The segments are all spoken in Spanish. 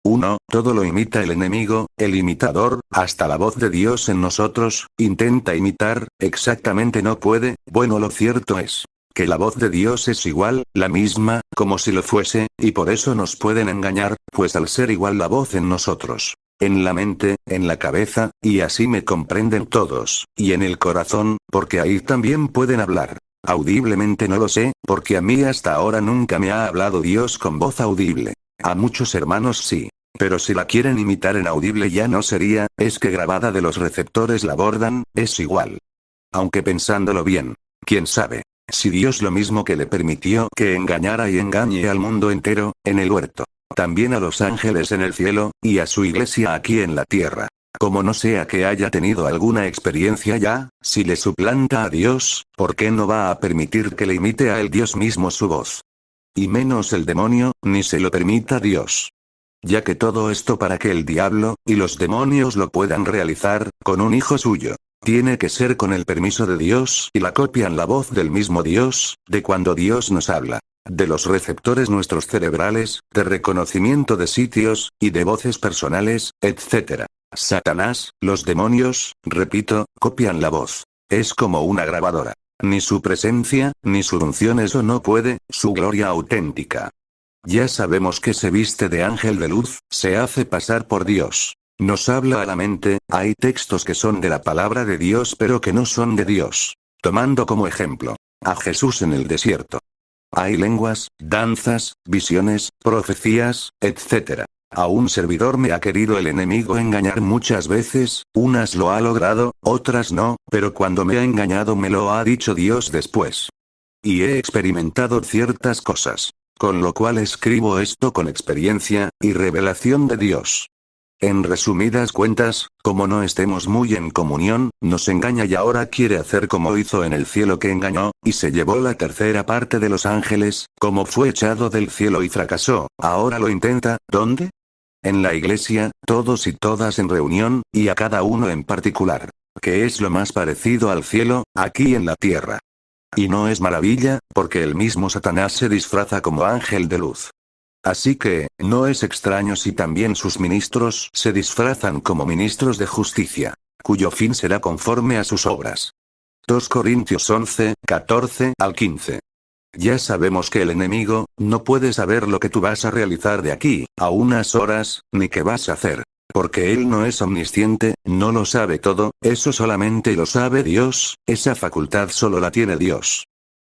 1. Todo lo imita el enemigo, el imitador, hasta la voz de Dios en nosotros, intenta imitar, exactamente no puede. Bueno, lo cierto es que la voz de Dios es igual, la misma, como si lo fuese, y por eso nos pueden engañar, pues al ser igual la voz en nosotros, en la mente, en la cabeza, y así me comprenden todos, y en el corazón, porque ahí también pueden hablar. Audiblemente no lo sé, porque a mí hasta ahora nunca me ha hablado Dios con voz audible. A muchos hermanos sí. Pero si la quieren imitar en audible ya no sería, es que grabada de los receptores la bordan, es igual. Aunque pensándolo bien, quién sabe, si Dios lo mismo que le permitió que engañara y engañe al mundo entero, en el huerto, también a los ángeles en el cielo, y a su iglesia aquí en la tierra. Como no sea que haya tenido alguna experiencia ya, si le suplanta a Dios, ¿por qué no va a permitir que le imite a él Dios mismo su voz? Y menos el demonio, ni se lo permita Dios. Ya que todo esto para que el diablo, y los demonios lo puedan realizar, con un hijo suyo, tiene que ser con el permiso de Dios y la copian la voz del mismo Dios, de cuando Dios nos habla. De los receptores nuestros cerebrales, de reconocimiento de sitios, y de voces personales, etc. Satanás, los demonios, repito, copian la voz. Es como una grabadora. Ni su presencia, ni su unción eso no puede, su gloria auténtica. Ya sabemos que se viste de ángel de luz, se hace pasar por Dios. Nos habla a la mente, hay textos que son de la palabra de Dios pero que no son de Dios. Tomando como ejemplo a Jesús en el desierto. Hay lenguas, danzas, visiones, profecías, etc. A un servidor me ha querido el enemigo engañar muchas veces, unas lo ha logrado, otras no, pero cuando me ha engañado me lo ha dicho Dios después. Y he experimentado ciertas cosas. Con lo cual escribo esto con experiencia, y revelación de Dios. En resumidas cuentas, como no estemos muy en comunión, nos engaña y ahora quiere hacer como hizo en el cielo que engañó, y se llevó la tercera parte de los ángeles, como fue echado del cielo y fracasó, ahora lo intenta, ¿dónde? En la iglesia, todos y todas en reunión, y a cada uno en particular. Que es lo más parecido al cielo, aquí en la tierra. Y no es maravilla, porque el mismo Satanás se disfraza como ángel de luz. Así que, no es extraño si también sus ministros se disfrazan como ministros de justicia, cuyo fin será conforme a sus obras. 2 Corintios 11, 14 al 15. Ya sabemos que el enemigo no puede saber lo que tú vas a realizar de aquí a unas horas, ni qué vas a hacer. Porque él no es omnisciente, no lo sabe todo, eso solamente lo sabe Dios, esa facultad solo la tiene Dios.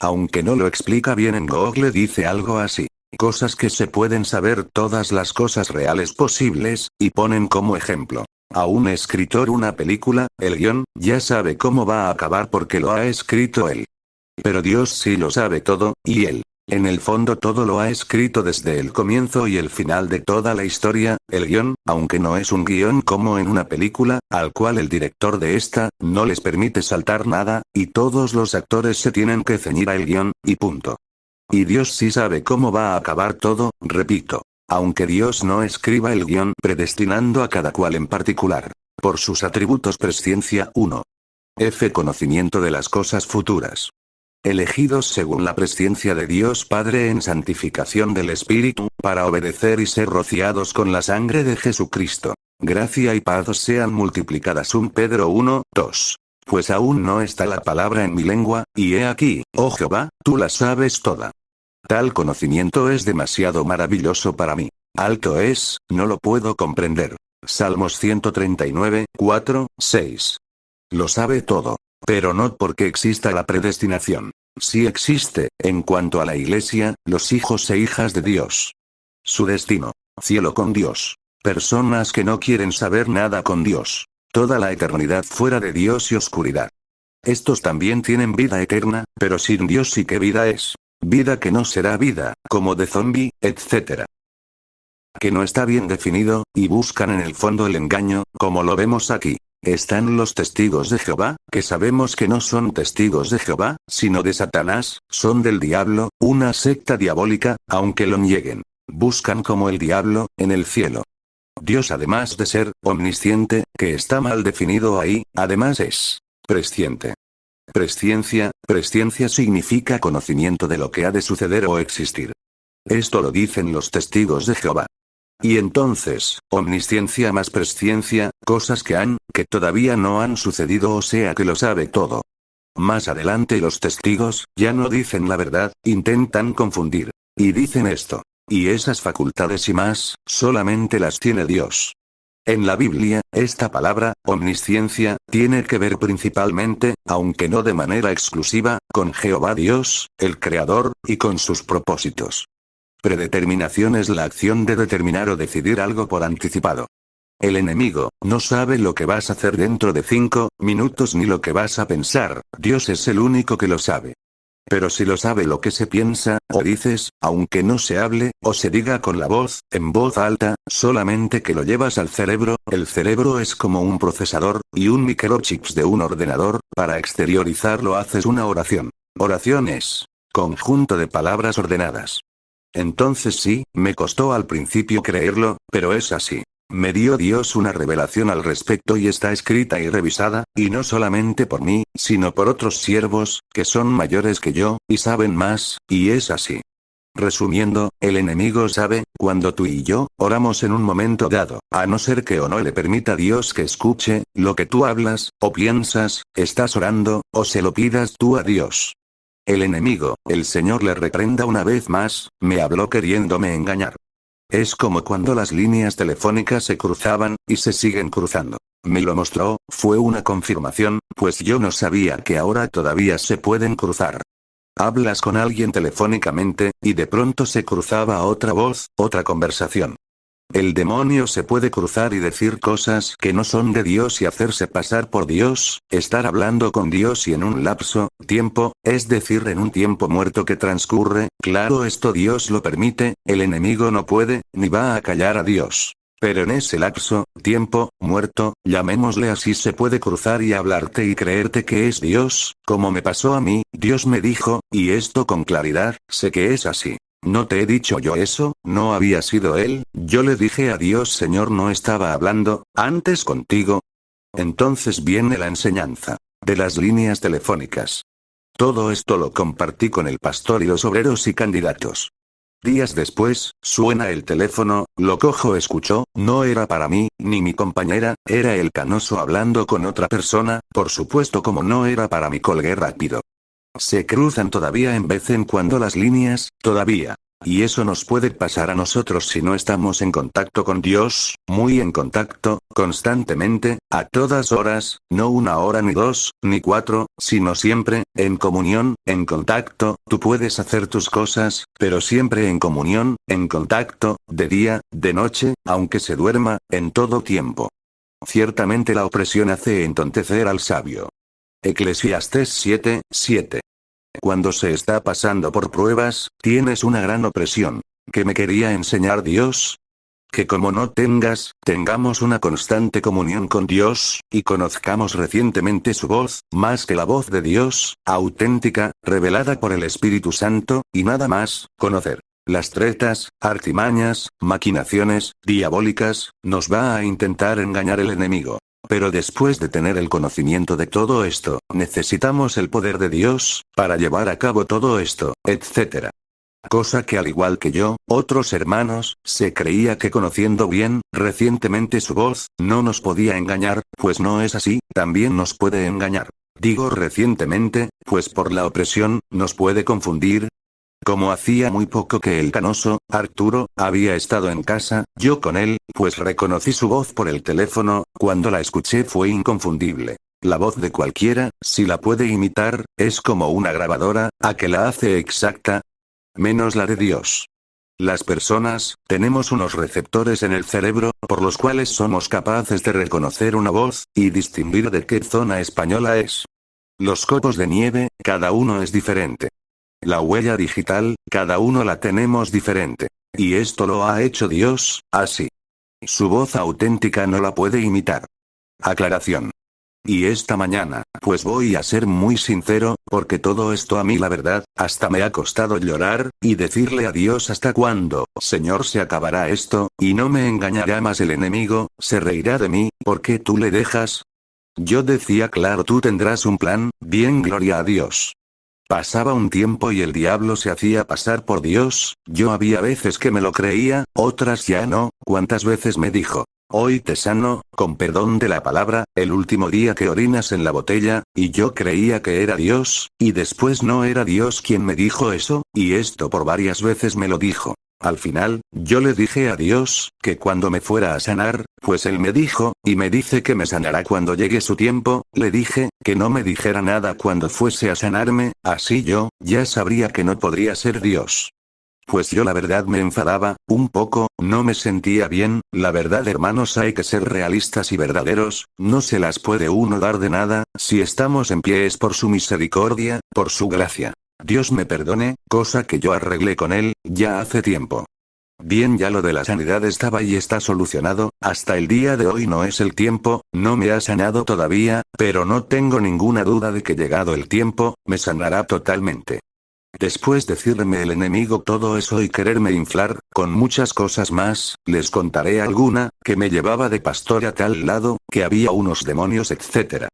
Aunque no lo explica bien en Google dice algo así. Cosas que se pueden saber todas las cosas reales posibles, y ponen como ejemplo a un escritor una película, el guión, ya sabe cómo va a acabar porque lo ha escrito él. Pero Dios sí lo sabe todo, y él. En el fondo todo lo ha escrito desde el comienzo y el final de toda la historia, el guión, aunque no es un guión como en una película, al cual el director de esta, no les permite saltar nada, y todos los actores se tienen que ceñir al guión, y punto. Y Dios sí sabe cómo va a acabar todo, repito. Aunque Dios no escriba el guión predestinando a cada cual en particular. Por sus atributos presciencia 1. F. Conocimiento de las cosas futuras. Elegidos según la presciencia de Dios Padre en santificación del Espíritu, para obedecer y ser rociados con la sangre de Jesucristo. Gracia y paz os sean multiplicadas. 1 Pedro 1, 2. Pues aún no está la palabra en mi lengua, y he aquí, oh Jehová, tú la sabes toda. Tal conocimiento es demasiado maravilloso para mí. Alto es, no lo puedo comprender. Salmos 139, 4, 6. Lo sabe todo. Pero no porque exista la predestinación. Sí existe, en cuanto a la iglesia, los hijos e hijas de Dios. Su destino. Cielo con Dios. Personas que no quieren saber nada con Dios. Toda la eternidad fuera de Dios y oscuridad. Estos también tienen vida eterna, pero sin Dios sí que vida es. Vida que no será vida, como de zombie, etc. Que no está bien definido, y buscan en el fondo el engaño, como lo vemos aquí. Están los testigos de Jehová, que sabemos que no son testigos de Jehová, sino de Satanás, son del diablo, una secta diabólica, aunque lo nieguen. Buscan como el diablo, en el cielo. Dios además de ser omnisciente, que está mal definido ahí, además es presciente. Presciencia significa conocimiento de lo que ha de suceder o existir. Esto lo dicen los testigos de Jehová. Y entonces, omnisciencia más presciencia, cosas que todavía no han sucedido, o sea que lo sabe todo. Más adelante los testigos, ya no dicen la verdad, intentan confundir. Y dicen esto. Y esas facultades y más, solamente las tiene Dios. En la Biblia, esta palabra, omnisciencia, tiene que ver principalmente, aunque no de manera exclusiva, con Jehová Dios, el Creador, y con sus propósitos. Predeterminación es la acción de determinar o decidir algo por anticipado. El enemigo no sabe lo que vas a hacer dentro de 5 minutos ni lo que vas a pensar, Dios es el único que lo sabe. Pero si lo sabe lo que se piensa, o dices, aunque no se hable, o se diga con la voz, en voz alta, solamente que lo llevas al cerebro, el cerebro es como un procesador, y un microchips de un ordenador, para exteriorizarlo haces una oración. Oración es conjunto de palabras ordenadas. Entonces sí, me costó al principio creerlo, pero es así. Me dio Dios una revelación al respecto y está escrita y revisada, y no solamente por mí, sino por otros siervos, que son mayores que yo, y saben más, y es así. Resumiendo, el enemigo sabe, cuando tú y yo, oramos en un momento dado, a no ser que o no le permita Dios que escuche, lo que tú hablas, o piensas, estás orando, o se lo pidas tú a Dios. El enemigo, el Señor le reprenda una vez más, me habló queriéndome engañar. Es como cuando las líneas telefónicas se cruzaban, y se siguen cruzando. Me lo mostró, fue una confirmación, pues yo no sabía que ahora todavía se pueden cruzar. Hablas con alguien telefónicamente, y de pronto se cruzaba otra voz, otra conversación. El demonio se puede cruzar y decir cosas que no son de Dios y hacerse pasar por Dios, estar hablando con Dios y en un lapso, tiempo, es decir en un tiempo muerto que transcurre, claro esto Dios lo permite, el enemigo no puede, ni va a callar a Dios. Pero en ese lapso, tiempo, muerto, llamémosle así se puede cruzar y hablarte y creerte que es Dios, como me pasó a mí, Dios me dijo, y esto con claridad, sé que es así. No te he dicho yo eso, no había sido él, yo le dije a Dios Señor no estaba hablando, antes contigo. Entonces viene la enseñanza de las líneas telefónicas. Todo esto lo compartí con el pastor y los obreros y candidatos. Días después, suena el teléfono, lo cojo escuchó, no era para mí, ni mi compañera, era el canoso hablando con otra persona, por supuesto como no era para mí colgué rápido. Se cruzan todavía en vez en cuando las líneas, todavía. Y eso nos puede pasar a nosotros si no estamos en contacto con Dios, muy en contacto, constantemente, a todas horas, no 1 hora ni 2, ni 4, sino siempre, en comunión, en contacto, tú puedes hacer tus cosas, pero siempre en comunión, en contacto, de día, de noche, aunque se duerma, en todo tiempo. Ciertamente la opresión hace entontecer al sabio. Eclesiastés 7:7. Cuando se está pasando por pruebas, tienes una gran opresión. ¿Qué me quería enseñar Dios? Que como no tengamos una constante comunión con Dios, y conozcamos recientemente su voz, más que la voz de Dios, auténtica, revelada por el Espíritu Santo, y nada más, conocer. Las tretas, artimañas, maquinaciones, diabólicas, nos va a intentar engañar el enemigo. Pero después de tener el conocimiento de todo esto, necesitamos el poder de Dios, para llevar a cabo todo esto, etc. Cosa que al igual que yo, otros hermanos, se creía que conociendo bien, recientemente su voz, no nos podía engañar, pues no es así, también nos puede engañar. Digo recientemente, pues por la opresión, nos puede confundir. Como hacía muy poco que el canoso, Arturo, había estado en casa, yo con él, pues reconocí su voz por el teléfono, cuando la escuché fue inconfundible. La voz de cualquiera, si la puede imitar, es como una grabadora, a que la hace exacta, menos la de Dios. Las personas, tenemos unos receptores en el cerebro, por los cuales somos capaces de reconocer una voz, y distinguir de qué zona española es. Los copos de nieve, cada uno es diferente. La huella digital, cada uno la tenemos diferente. Y esto lo ha hecho Dios, así. Su voz auténtica no la puede imitar. Aclaración. Y esta mañana, pues voy a ser muy sincero, porque todo esto a mí la verdad, hasta me ha costado llorar, y decirle a Dios hasta cuándo, Señor se acabará esto, y no me engañará más el enemigo, se reirá de mí, porque tú le dejas. Yo decía claro tú tendrás un plan, bien gloria a Dios. Pasaba un tiempo y el diablo se hacía pasar por Dios, yo había veces que me lo creía, otras ya no, cuántas veces me dijo: hoy te sano, con perdón de la palabra, el último día que orinas en la botella, y yo creía que era Dios, y después no era Dios quien me dijo eso, y esto por varias veces me lo dijo. Al final, yo le dije a Dios, que cuando me fuera a sanar, pues él me dijo, y me dice que me sanará cuando llegue su tiempo, le dije, que no me dijera nada cuando fuese a sanarme, así yo, ya sabría que no podría ser Dios. Pues yo la verdad me enfadaba, un poco, no me sentía bien, la verdad hermanos hay que ser realistas y verdaderos, no se las puede uno dar de nada, si estamos en pie es por su misericordia, por su gracia. Dios me perdone, cosa que yo arreglé con él, ya hace tiempo. Bien, ya lo de la sanidad estaba y está solucionado, hasta el día de hoy no es el tiempo, no me ha sanado todavía, pero no tengo ninguna duda de que llegado el tiempo, me sanará totalmente. Después de decirme el enemigo todo eso y quererme inflar, con muchas cosas más, les contaré alguna, que me llevaba de pastor a tal lado, que había unos demonios etc.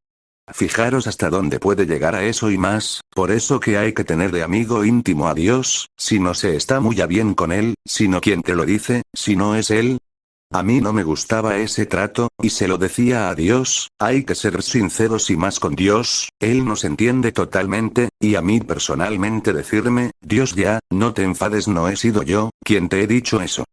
Fijaros hasta dónde puede llegar a eso y más, por eso que hay que tener de amigo íntimo a Dios, si no se está muy a bien con él, sino quien te lo dice, si no es él. A mí no me gustaba ese trato, y se lo decía a Dios, hay que ser sinceros y más con Dios, él nos entiende totalmente, y a mí personalmente decirme, Dios ya, no te enfades, no he sido yo, quien te he dicho eso.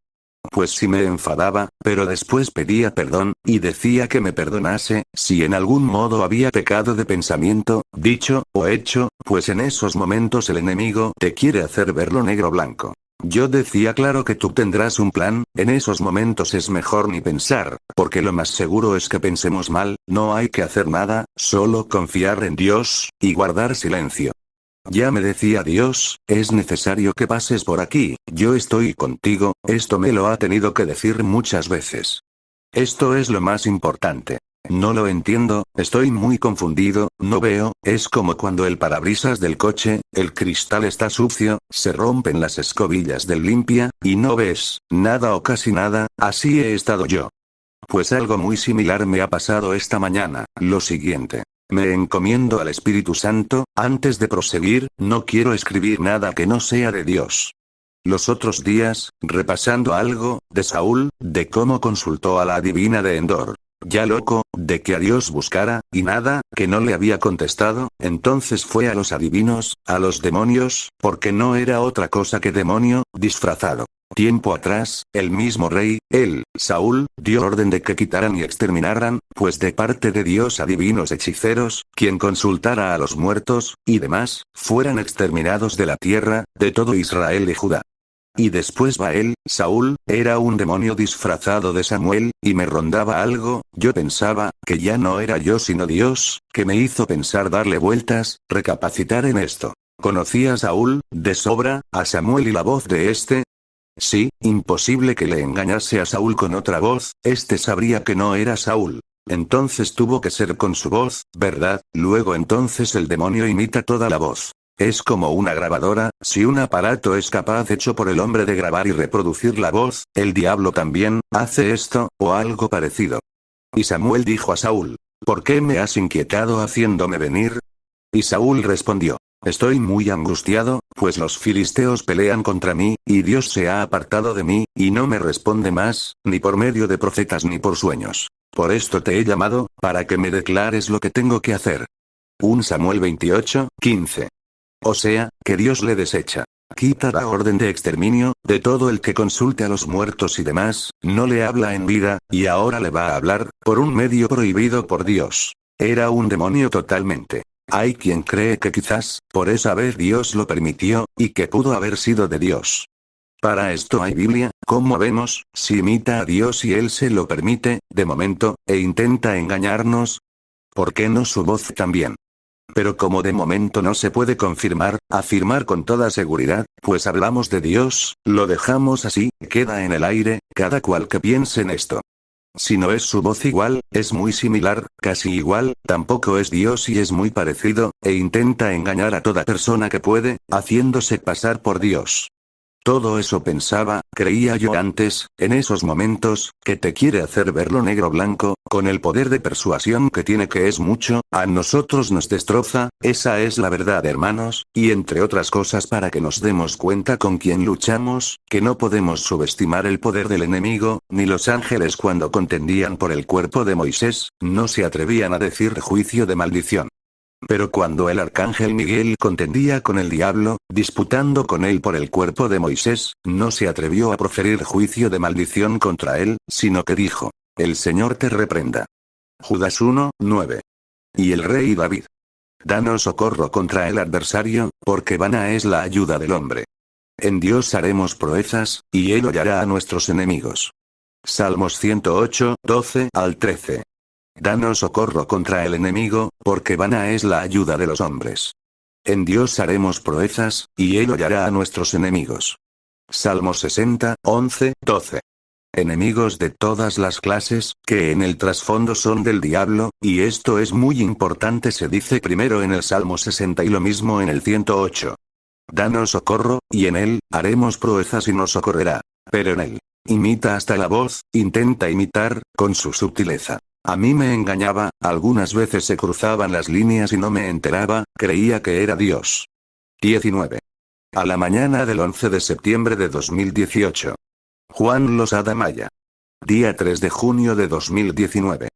Pues sí me enfadaba, pero después pedía perdón, y decía que me perdonase, si en algún modo había pecado de pensamiento, dicho, o hecho, pues en esos momentos el enemigo te quiere hacer verlo negro o blanco. Yo decía claro que tú tendrás un plan, en esos momentos es mejor ni pensar, porque lo más seguro es que pensemos mal, no hay que hacer nada, solo confiar en Dios, y guardar silencio. Ya me decía Dios, es necesario que pases por aquí, yo estoy contigo, esto me lo ha tenido que decir muchas veces. Esto es lo más importante. No lo entiendo, estoy muy confundido, no veo, es como cuando el parabrisas del coche, el cristal está sucio, se rompen las escobillas del limpia, y no ves nada o casi nada, así he estado yo. Pues algo muy similar me ha pasado esta mañana, lo siguiente. Me encomiendo al Espíritu Santo, antes de proseguir, no quiero escribir nada que no sea de Dios. Los otros días, repasando algo, de Saúl, de cómo consultó a la adivina de Endor. Ya loco, de que a Dios buscara, y nada, que no le había contestado, entonces fue a los adivinos, a los demonios, porque no era otra cosa que demonio, disfrazado. Tiempo atrás, el mismo rey, Saúl, dio orden de que quitaran y exterminaran, pues de parte de Dios adivinos hechiceros, quien consultara a los muertos, y demás, fueran exterminados de la tierra, de todo Israel y Judá. Y después Saúl, era un demonio disfrazado de Samuel, y me rondaba algo, yo pensaba, que ya no era yo sino Dios, que me hizo pensar darle vueltas, recapacitar en esto. ¿Conocía a Saúl, de sobra, a Samuel y la voz de este? Sí, imposible que le engañase a Saúl con otra voz, este sabría que no era Saúl. Entonces tuvo que ser con su voz, ¿verdad? Luego entonces el demonio imita toda la voz. Es como una grabadora, si un aparato es capaz hecho por el hombre de grabar y reproducir la voz, el diablo también, hace esto, o algo parecido. Y Samuel dijo a Saúl: ¿por qué me has inquietado haciéndome venir? Y Saúl respondió: estoy muy angustiado, pues los filisteos pelean contra mí, y Dios se ha apartado de mí, y no me responde más, ni por medio de profetas ni por sueños. Por esto te he llamado, para que me declares lo que tengo que hacer. 1 Samuel 28, 15. O sea, que Dios le desecha. Quita la orden de exterminio, de todo el que consulte a los muertos y demás, no le habla en vida, y ahora le va a hablar, por un medio prohibido por Dios. Era un demonio totalmente. Hay quien cree que quizás, por esa vez Dios lo permitió, y que pudo haber sido de Dios. Para esto hay Biblia, como vemos, si imita a Dios y Él se lo permite, de momento, e intenta engañarnos. ¿Por qué no su voz también? Pero como de momento no se puede afirmar con toda seguridad, pues hablamos de Dios, lo dejamos así, queda en el aire, cada cual que piense en esto. Si no es su voz igual, es muy similar, casi igual, tampoco es Dios y es muy parecido, e intenta engañar a toda persona que puede, haciéndose pasar por Dios. Todo eso pensaba, creía yo antes, en esos momentos, que te quiere hacer verlo negro o blanco, Con el poder de persuasión que tiene, que es mucho, a nosotros nos destroza, esa es la verdad, hermanos, y entre otras cosas para que nos demos cuenta con quién luchamos, que no podemos subestimar el poder del enemigo, ni los ángeles cuando contendían por el cuerpo de Moisés, no se atrevían a decir juicio de maldición. Pero cuando el arcángel Miguel contendía con el diablo, disputando con él por el cuerpo de Moisés, no se atrevió a proferir juicio de maldición contra él, sino que dijo: el Señor te reprenda. Judas 1:9. Y el rey David: danos socorro contra el adversario, porque vana es la ayuda del hombre. En Dios haremos proezas, y él hollará a nuestros enemigos. Salmos 108:12-13. Danos socorro contra el enemigo, porque vana es la ayuda de los hombres. En Dios haremos proezas, y él hollará a nuestros enemigos. Salmos 60:11-12. Enemigos de todas las clases, que en el trasfondo son del diablo, y esto es muy importante, se dice primero en el Salmo 60 y lo mismo en el 108. Danos socorro, y en él, haremos proezas y nos socorrerá. Pero en él, imita hasta la voz, intenta imitar, con su sutileza. A mí me engañaba, algunas veces se cruzaban las líneas y no me enteraba, creía que era Dios. 19. A la mañana del 11 de septiembre de 2018. Juan Losada Maya. Día 3 de junio de 2019.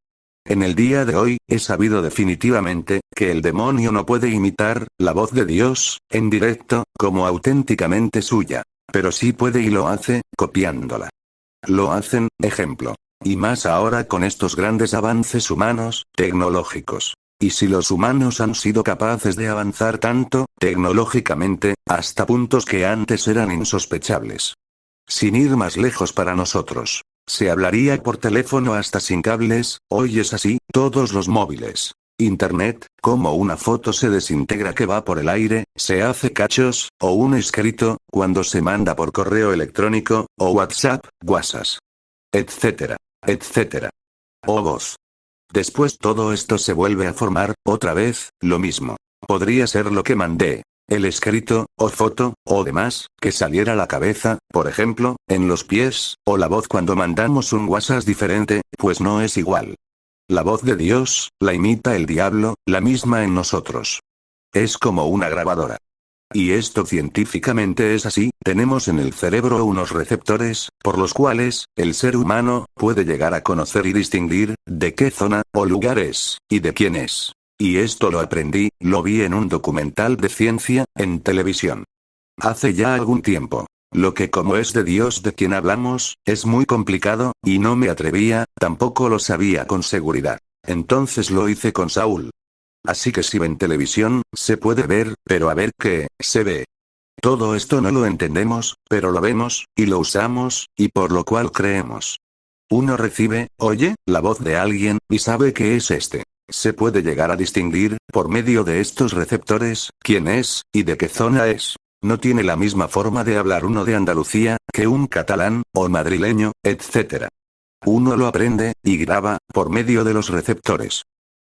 En el día de hoy, he sabido definitivamente, que el demonio no puede imitar la voz de Dios, en directo, como auténticamente suya. Pero sí puede y lo hace, copiándola. Lo hacen, ejemplo. Y más ahora con estos grandes avances humanos, tecnológicos. Y si los humanos han sido capaces de avanzar tanto, tecnológicamente, hasta puntos que antes eran insospechables. Sin ir más lejos para nosotros. Se hablaría por teléfono hasta sin cables, hoy es así, todos los móviles. Internet, como una foto se desintegra que va por el aire, se hace cachos, o un escrito, cuando se manda por correo electrónico, o WhatsApp, etcétera, etcétera. O voz. Después todo esto se vuelve a formar, otra vez, lo mismo. Podría ser lo que mandé. El escrito, o foto, o demás, que saliera a la cabeza, por ejemplo, en los pies, o la voz cuando mandamos un WhatsApp diferente, pues no es igual. La voz de Dios, la imita el diablo, la misma en nosotros. Es como una grabadora. Y esto científicamente es así, tenemos en el cerebro unos receptores, por los cuales, el ser humano, puede llegar a conocer y distinguir, de qué zona, o lugar es, y de quién es. Y esto lo aprendí, lo vi en un documental de ciencia, en televisión. Hace ya algún tiempo. Lo que como es de Dios de quien hablamos, es muy complicado, y no me atrevía, tampoco lo sabía con seguridad. Entonces lo hice con Saúl. Así que si ven televisión, se puede ver, pero a ver qué, se ve. Todo esto no lo entendemos, pero lo vemos, y lo usamos, y por lo cual creemos. Uno recibe, oye, la voz de alguien, y sabe que es este. Se puede llegar a distinguir, por medio de estos receptores, quién es, y de qué zona es. No tiene la misma forma de hablar uno de Andalucía, que un catalán, o madrileño, etc. Uno lo aprende, y graba, por medio de los receptores.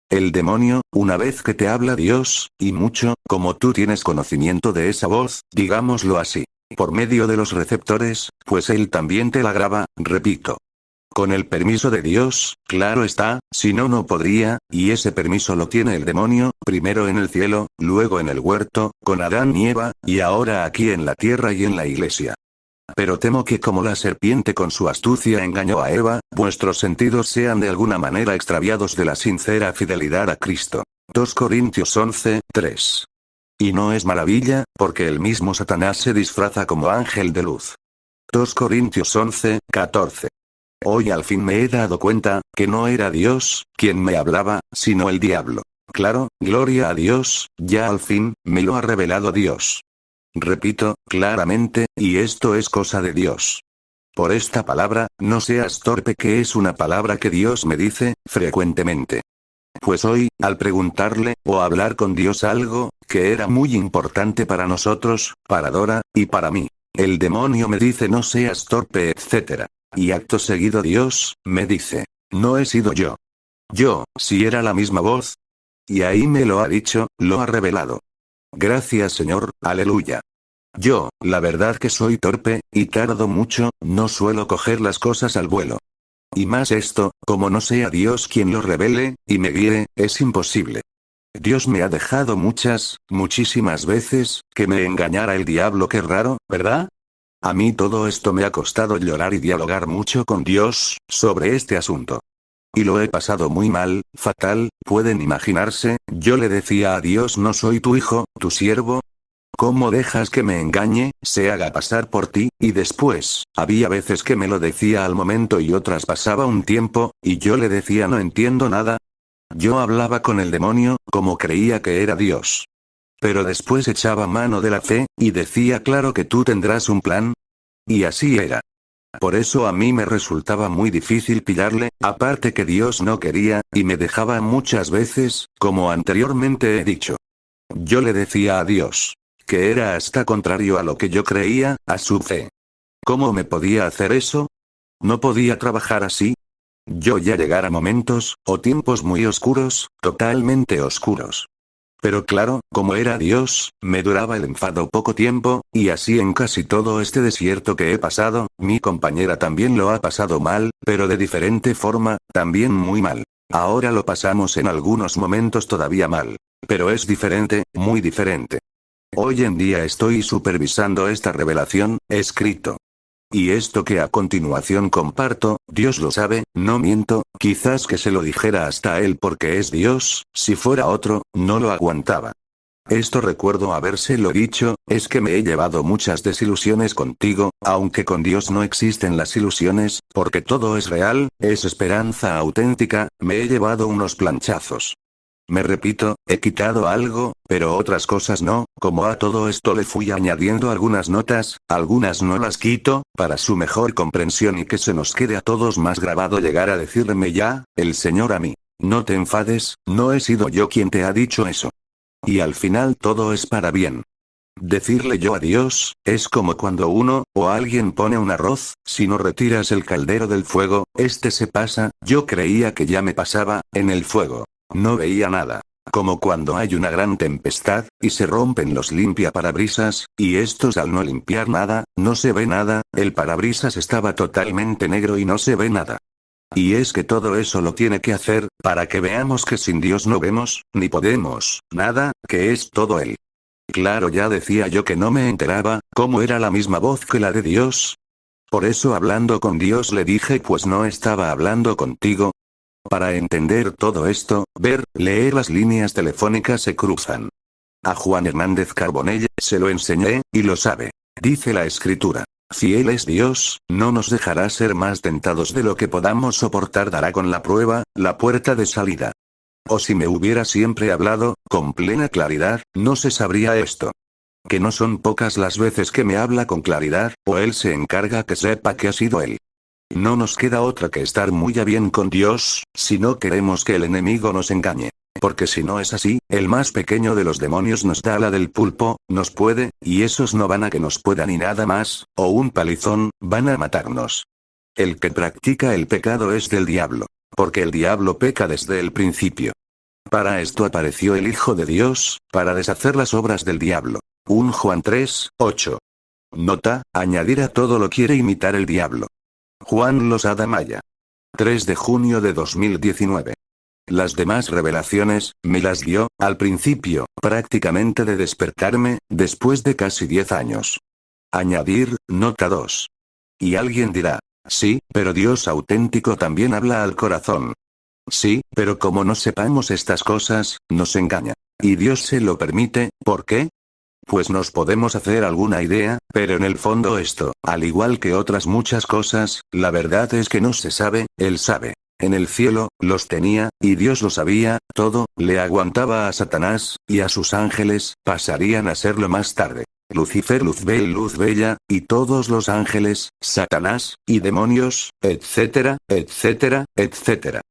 El demonio, una vez que te habla Dios, y mucho, como tú tienes conocimiento de esa voz, digámoslo así, por medio de los receptores, pues él también te la graba, repito. Con el permiso de Dios, claro está, si no, no podría, y ese permiso lo tiene el demonio, primero en el cielo, luego en el huerto, con Adán y Eva, y ahora aquí en la tierra y en la iglesia. Pero temo que como la serpiente con su astucia engañó a Eva, vuestros sentidos sean de alguna manera extraviados de la sincera fidelidad a Cristo. 2 Corintios 11:3. Y no es maravilla, porque el mismo Satanás se disfraza como ángel de luz. 2 Corintios 11:14. Hoy al fin me he dado cuenta, que no era Dios, quien me hablaba, sino el diablo. Claro, gloria a Dios, ya al fin, me lo ha revelado Dios. Repito, claramente, y esto es cosa de Dios. Por esta palabra, no seas torpe, que es una palabra que Dios me dice, frecuentemente. Pues hoy, al preguntarle, o hablar con Dios algo, que era muy importante para nosotros, para Dora, y para mí, el demonio me dice no seas torpe, etc. Y acto seguido Dios, me dice, no he sido yo. Yo, si era la misma voz. Y ahí me lo ha dicho, lo ha revelado. Gracias Señor, aleluya. Yo, la verdad que soy torpe, y tardo mucho, no suelo coger las cosas al vuelo. Y más esto, Como no sea Dios quien lo revele, y me guíe, es imposible. Dios me ha dejado muchísimas veces, que me engañara el diablo. Qué raro, ¿verdad? A mí todo esto me ha costado llorar y dialogar mucho con Dios, sobre este asunto. Y lo he pasado muy mal, fatal, pueden imaginarse, yo le decía a Dios: no soy tu hijo, tu siervo. ¿Cómo dejas que me engañe, se haga pasar por ti? Y después, había veces que me lo decía al momento y otras pasaba un tiempo, y yo le decía: no entiendo nada. Yo hablaba con el demonio, como creía que era Dios. Pero después echaba mano de la fe, y decía: claro que tú tendrás un plan. Y así era. Por eso a mí me resultaba muy difícil pillarle, aparte que Dios no quería, y me dejaba muchas veces, como anteriormente he dicho. Yo le decía a Dios que era hasta contrario a lo que yo creía, a su fe. ¿Cómo me podía hacer eso? ¿No podía trabajar así? Yo ya llegar a momentos, o tiempos muy oscuros, totalmente oscuros. Pero claro, como era Dios, me duraba el enfado poco tiempo, y así en casi todo este desierto que he pasado, mi compañera también lo ha pasado mal, pero de diferente forma, también muy mal. Ahora lo pasamos en algunos momentos todavía mal. Pero es diferente, muy diferente. Hoy en día estoy supervisando esta revelación, escrito. Y esto que a continuación comparto, Dios lo sabe, no miento, quizás que se lo dijera hasta a él porque es Dios, si fuera otro, no lo aguantaba. Esto recuerdo habérselo dicho, es que me he llevado muchas desilusiones contigo, aunque con Dios no existen las ilusiones, porque todo es real, es esperanza auténtica, me he llevado unos planchazos. Me repito, he quitado algo, pero otras cosas no, como a todo esto le fui añadiendo algunas notas, algunas no las quito, para su mejor comprensión y que se nos quede a todos más grabado llegar a decirme ya, el Señor a mí: no te enfades, no he sido yo quien te ha dicho eso. Y al final todo es para bien. Decirle yo a Dios, es como cuando uno, o alguien pone un arroz, si no retiras el caldero del fuego, este se pasa, yo creía que ya me pasaba, en el fuego. No veía nada. Como cuando hay una gran tempestad, y se rompen los limpiaparabrisas, y estos al no limpiar nada, no se ve nada, el parabrisas estaba totalmente negro y no se ve nada. Y es que todo eso lo tiene que hacer, para que veamos que sin Dios no vemos, ni podemos, nada, que es todo Él. Claro, ya decía yo que no me enteraba, cómo era la misma voz que la de Dios. Por eso hablando con Dios le dije: pues no estaba hablando contigo. Para entender todo esto, leer las líneas telefónicas se cruzan. A Juan Hernández Carbonell se lo enseñé, y lo sabe. Dice la Escritura: fiel es Dios, no nos dejará ser más tentados de lo que podamos soportar, dará con la prueba, la puerta de salida. O si me hubiera siempre hablado, con plena claridad, no se sabría esto. Que no son pocas las veces que me habla con claridad, o él se encarga que sepa que ha sido él. No nos queda otra que estar muy a bien con Dios, si no queremos que el enemigo nos engañe. Porque si no es así, el más pequeño de los demonios nos da la del pulpo, nos puede, y esos no van a que nos puedan y nada más, o un palizón, van a matarnos. El que practica el pecado es del diablo. Porque el diablo peca desde el principio. Para esto apareció el Hijo de Dios, para deshacer las obras del diablo. 1 Juan 3, 8. Nota: añadir a todo lo quiere imitar el diablo. Juan Losada Maya. 3 de junio de 2019. Las demás revelaciones, me las dio, al principio, prácticamente de despertarme, después de casi 10 años. Añadir, nota 2. Y alguien dirá: sí, pero Dios auténtico también habla al corazón. Sí, pero como no sepamos estas cosas, nos engaña. Y Dios se lo permite, ¿por qué? Pues nos podemos hacer alguna idea, pero en el fondo esto, al igual que otras muchas cosas, la verdad es que no se sabe, Él sabe. En el cielo, los tenía, y Dios lo sabía, todo, le aguantaba a Satanás, y a sus ángeles, pasarían a serlo más tarde. Lucifer, Luzbel, Luz Bella, y todos los ángeles, Satanás, y demonios, etcétera, etcétera, etcétera.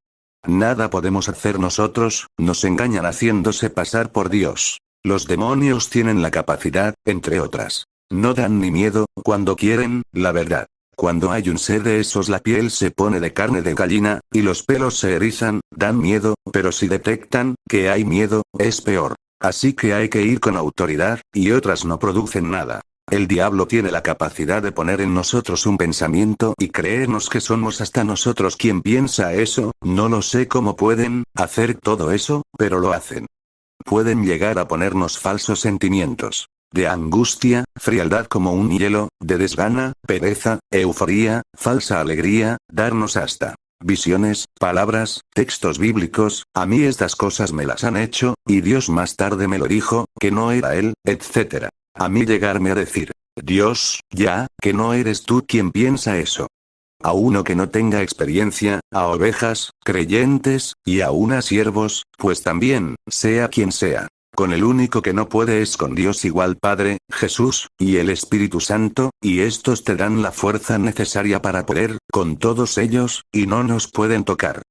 Nada podemos hacer nosotros, nos engañan haciéndose pasar por Dios. Los demonios tienen la capacidad, entre otras. No dan ni miedo, cuando quieren, la verdad. Cuando hay un ser de esos la piel se pone de carne de gallina, y los pelos se erizan, dan miedo, pero si detectan que hay miedo, es peor. Así que hay que ir con autoridad, y otras no producen nada. El diablo tiene la capacidad de poner en nosotros un pensamiento y creernos que somos hasta nosotros quien piensa eso. No lo sé cómo pueden hacer todo eso, pero lo hacen. Pueden llegar a ponernos falsos sentimientos. De angustia, frialdad como un hielo, de desgana, pereza, euforía, falsa alegría, darnos hasta visiones, palabras, textos bíblicos. A mí estas cosas me las han hecho, y Dios más tarde me lo dijo, que no era Él, etc. A mí llegarme a decir, Dios, ya, que no eres tú quien piensa eso. A uno que no tenga experiencia, a ovejas, creyentes, y aún a siervos, pues también, sea quien sea. Con el único que no puede es con Dios igual Padre, Jesús, y el Espíritu Santo, y estos te dan la fuerza necesaria para poder, con todos ellos, y no nos pueden tocar.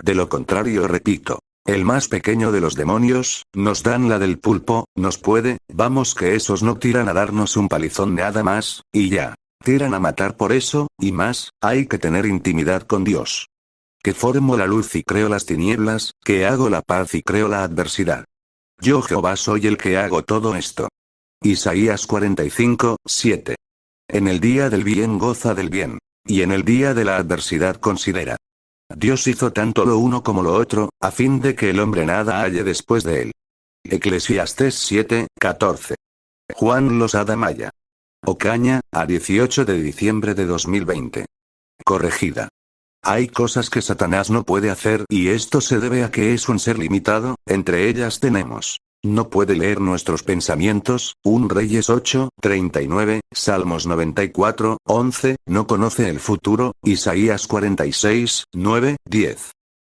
De lo contrario, repito, el más pequeño de los demonios, nos dan la del pulpo, nos puede, vamos que esos no tiran a darnos un palizón nada más, y ya. Tiran a matar por eso, y más, hay que tener intimidad con Dios. Que formo la luz y creo las tinieblas, que hago la paz y creo la adversidad. Yo Jehová soy el que hago todo esto. Isaías 45, 7. En el día del bien goza del bien. Y en el día de la adversidad considera. Dios hizo tanto lo uno como lo otro, a fin de que el hombre nada halle después de él. Eclesiastés 7, 14. Juan Losada Maya. Ocaña, a 18 de diciembre de 2020. Corregida. Hay cosas que Satanás no puede hacer y esto se debe a que es un ser limitado, entre ellas tenemos. No puede leer nuestros pensamientos, 1 Reyes 8, 39, Salmos 94, 11, no conoce el futuro, Isaías 46, 9, 10.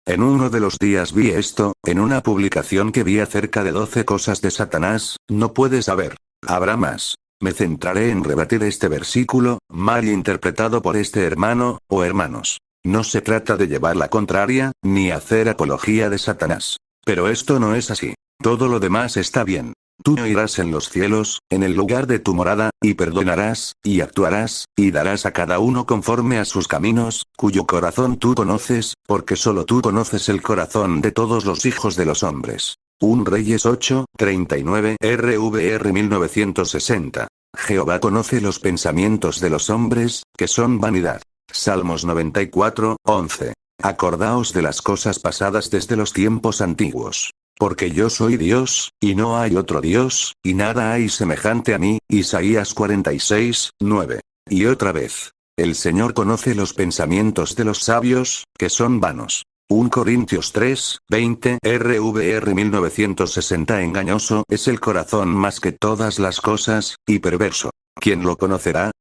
En uno de los días vi esto, en una publicación que vi acerca de 12 cosas de Satanás, no puede saber. Habrá más. Me centraré en rebatir este versículo, mal interpretado por este hermano, o hermanos. No se trata de llevar la contraria, ni hacer apología de Satanás. Pero esto no es así. Todo lo demás está bien. Tú oirás en los cielos, en el lugar de tu morada, y perdonarás, y actuarás, y darás a cada uno conforme a sus caminos, cuyo corazón tú conoces, porque solo tú conoces el corazón de todos los hijos de los hombres. 1 Reyes 8, 39 RVR 1960. Jehová conoce los pensamientos de los hombres, que son vanidad. Salmos 94, 11. Acordaos de las cosas pasadas desde los tiempos antiguos. Porque yo soy Dios, y no hay otro Dios, y nada hay semejante a mí, Isaías 46, 9. Y otra vez. El Señor conoce los pensamientos de los sabios, que son vanos. 1 Corintios 3, 20 RVR 1960. Engañoso es el corazón más que todas las cosas, y perverso. ¿Quién lo conocerá?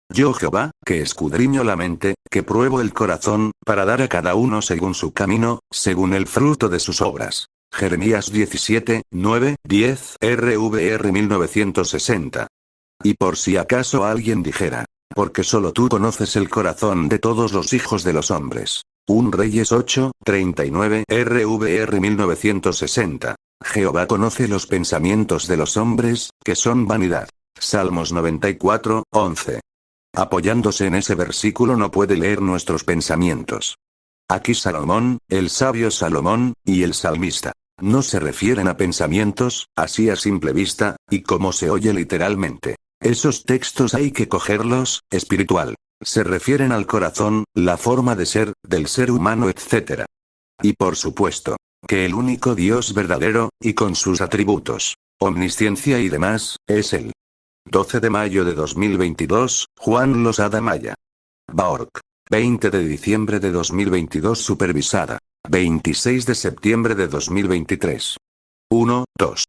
Yo Jehová, que escudriño la mente, que pruebo el corazón, para dar a cada uno según su camino, según el fruto de sus obras. Jeremías 17, 9, 10 RVR 1960. Y por si acaso alguien dijera, porque solo tú conoces el corazón de todos los hijos de los hombres. 1 Reyes 8, 39 RVR 1960. Jehová conoce los pensamientos de los hombres, que son vanidad. Salmos 94, 11. Apoyándose en ese versículo no puede leer nuestros pensamientos. Aquí Salomón, el sabio Salomón, y el salmista, no se refieren a pensamientos, así a simple vista, y como se oye literalmente. Esos textos hay que cogerlos, espiritual. Se refieren al corazón, la forma de ser, del ser humano, etc. Y por supuesto, que el único Dios verdadero, y con sus atributos, omnisciencia y demás, es Él. 12 de mayo de 2022, Juan Losada Maya. Baorc. 20 de diciembre de 2022 supervisada. 26 de septiembre de 2023. 1, 2.